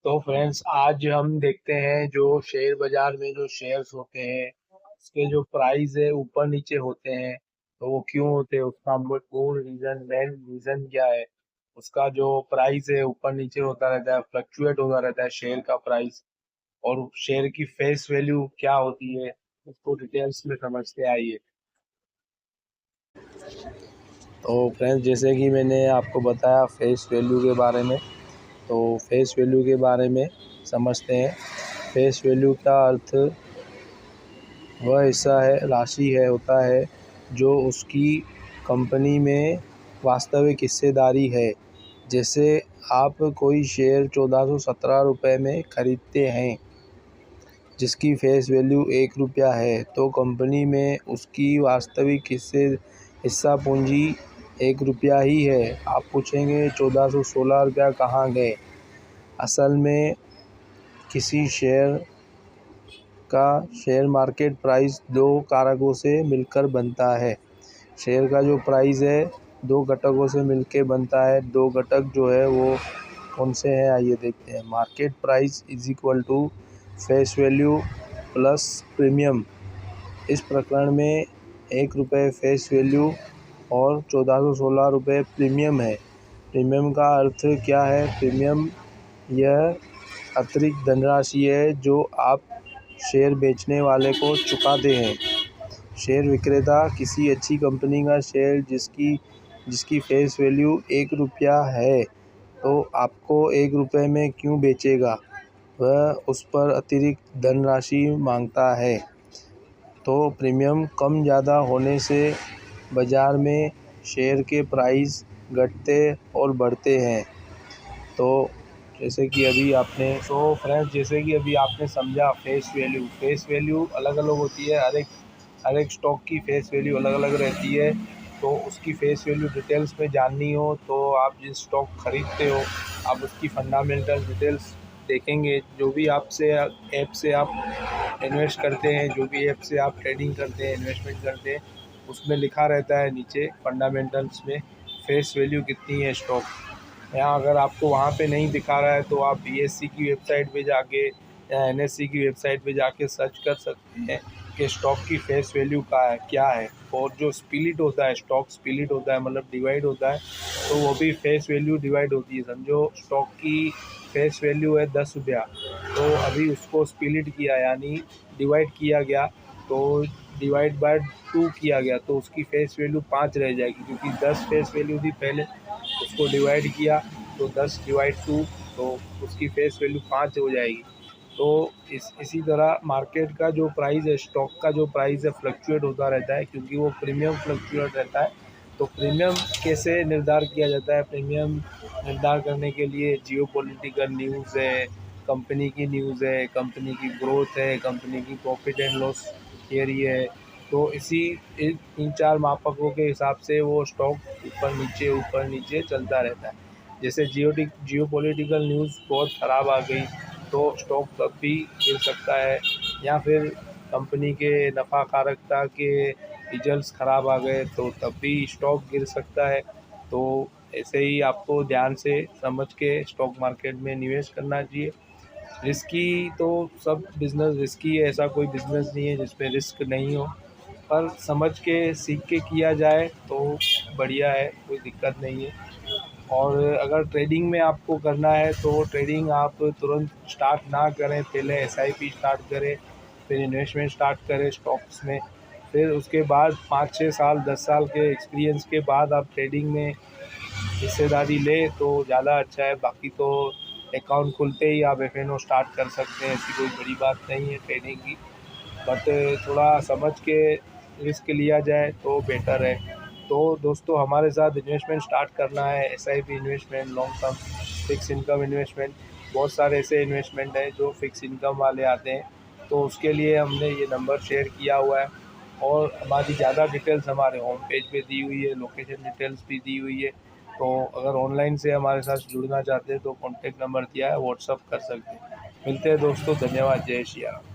तो फ्रेंड्स, आज हम देखते हैं जो शेयर बाजार में जो शेयर्स होते हैं उसके जो प्राइस है ऊपर नीचे होते हैं। तो वो क्यों होते हैं, उसका मूल रीजन, मेन रीजन क्या है। उसका जो प्राइस है ऊपर नीचे होता रहता है, फ्लक्चुएट होता रहता है शेयर का प्राइस। और शेयर की फेस वैल्यू क्या होती है, उसको डिटेल्स में समझते आइए। तो फ्रेंड्स, जैसे कि मैंने आपको बताया फेस वैल्यू के बारे में, तो फेस वैल्यू के बारे में समझते हैं। फेस वैल्यू का अर्थ वह हिस्सा है, राशि है, होता है जो उसकी कंपनी में वास्तविक हिस्सेदारी है। जैसे आप कोई शेयर 1417 रुपये में ख़रीदते हैं जिसकी फेस वैल्यू 1 रुपया है, तो कंपनी में उसकी वास्तविक हिस्सा पूंजी 1 रुपया ही है। आप पूछेंगे 1416 रुपया कहाँ गए। असल में किसी शेयर का शेयर मार्केट प्राइस दो कारकों से मिलकर बनता है। शेयर का जो प्राइस है दो घटकों से मिलकर बनता है। दो घटक जो है वो कौन से हैं, आइए देखते हैं। Market price is equal to face value plus premium. इस प्रकरण में 1 रुपये फेस वैल्यू और 1416 रुपये प्रीमियम है। प्रीमियम का अर्थ क्या है? प्रीमियम यह अतिरिक्त धनराशि है जो आप शेयर बेचने वाले को चुकाते हैं। शेयर विक्रेता किसी अच्छी कंपनी का शेयर जिसकी फेस वैल्यू 1 रुपया है, तो आपको 1 रुपये में क्यों बेचेगा? वह उस पर अतिरिक्त धनराशि मांगता है। तो प्रीमियम कम ज़्यादा होने से बाज़ार में शेयर के प्राइस घटते और बढ़ते हैं। तो फ्रेंड्स, जैसे कि अभी आपने समझा फेस वैल्यू अलग अलग होती है। हर एक स्टॉक की फेस वैल्यू अलग अलग रहती है। तो उसकी फेस वैल्यू डिटेल्स में जाननी हो तो आप जिस स्टॉक खरीदते हो आप उसकी फंडामेंटल डिटेल्स देखेंगे। जो भी ऐप से आप इन्वेस्ट करते हैं, जो भी ऐप से आप ट्रेडिंग करते हैं, इन्वेस्टमेंट करते हैं, उसमें लिखा रहता है नीचे फंडामेंटल्स में फेस वैल्यू कितनी है स्टॉक। यहाँ अगर आपको वहाँ पे नहीं दिखा रहा है तो आप बीएससी की वेबसाइट पे जाके या एनएससी की वेबसाइट पे जाके सर्च कर सकते हैं कि स्टॉक की फेस वैल्यू क्या है। और जो स्प्लिट होता है, स्टॉक स्प्लिट होता है, मतलब डिवाइड होता है, तो वो भी फेस वैल्यू डिवाइड होती है। समझो स्टॉक की फेस वैल्यू है 10 रुपया, तो अभी उसको स्प्लिट किया यानी डिवाइड किया गया, तो डिवाइड बाय 2 किया गया, तो उसकी फेस वैल्यू 5 रह जाएगी, क्योंकि 10 फेस वैल्यू थी पहले, उसको डिवाइड किया तो 10/2, तो उसकी फेस वैल्यू 5 हो जाएगी। तो इसी तरह मार्केट का जो प्राइस है, स्टॉक का जो प्राइस है, फ्लक्चुएट होता रहता है, क्योंकि वो प्रीमियम फ्लक्चुएट रहता है। तो प्रीमियम कैसे निर्धारित किया जाता है? प्रीमियम निर्धारण करने के लिए जियो पॉलिटिकल न्यूज़ है, कंपनी की न्यूज़ है, कंपनी की ग्रोथ है, कंपनी की प्रॉफिट एंड लॉस थियरी है। तो इसी 3-4 मापकों के हिसाब से वो स्टॉक ऊपर नीचे चलता रहता है। जैसे जियो पॉलिटिकल न्यूज़ बहुत ख़राब आ गई तो स्टॉक तब भी गिर सकता है, या फिर कंपनी के नफ़ाकारकता के रिजल्ट्स ख़राब आ गए तो तब भी स्टॉक गिर सकता है। तो ऐसे ही आपको ध्यान से समझ के स्टॉक मार्केट में निवेश करना चाहिए। रिस्की तो सब बिज़नेस रिस्की है, ऐसा कोई बिज़नेस नहीं है जिसमें रिस्क नहीं हो, पर समझ के सीख के किया जाए तो बढ़िया है, कोई दिक्कत नहीं है। और अगर ट्रेडिंग में आपको करना है तो ट्रेडिंग आप तुरंत स्टार्ट ना करें, पहले एसआईपी स्टार्ट करें, फिर इन्वेस्टमेंट स्टार्ट करें स्टॉक्स में। फिर उसके बाद 5-6 साल 10 साल के एक्सपीरियंस के बाद आप ट्रेडिंग में हिस्सेदारी लें तो ज़्यादा अच्छा है। बाकी तो अकाउंट खुलते ही आप एफएनओ स्टार्ट कर सकते हैं, ऐसी कोई बड़ी बात नहीं है ट्रेडिंग की। बट थोड़ा समझ के रिस्क लिया जाए तो बेटर है। तो दोस्तों, हमारे साथ इन्वेस्टमेंट स्टार्ट करना है, SIP investment, long term fix income investment, बहुत सारे ऐसे इन्वेस्टमेंट हैं जो फिक्स इनकम वाले आते हैं, तो उसके लिए हमने ये नंबर शेयर किया हुआ है। और हमारी ज़्यादा डिटेल्स हमारे होम पेज पे दी हुई है, लोकेशन डिटेल्स भी दी हुई है। तो अगर ऑनलाइन से हमारे साथ जुड़ना चाहते हैं तो कॉन्टैक्ट नंबर दिया है, व्हाट्सअप कर सकते हैं। मिलते हैं दोस्तों, धन्यवाद, जय श्री राम।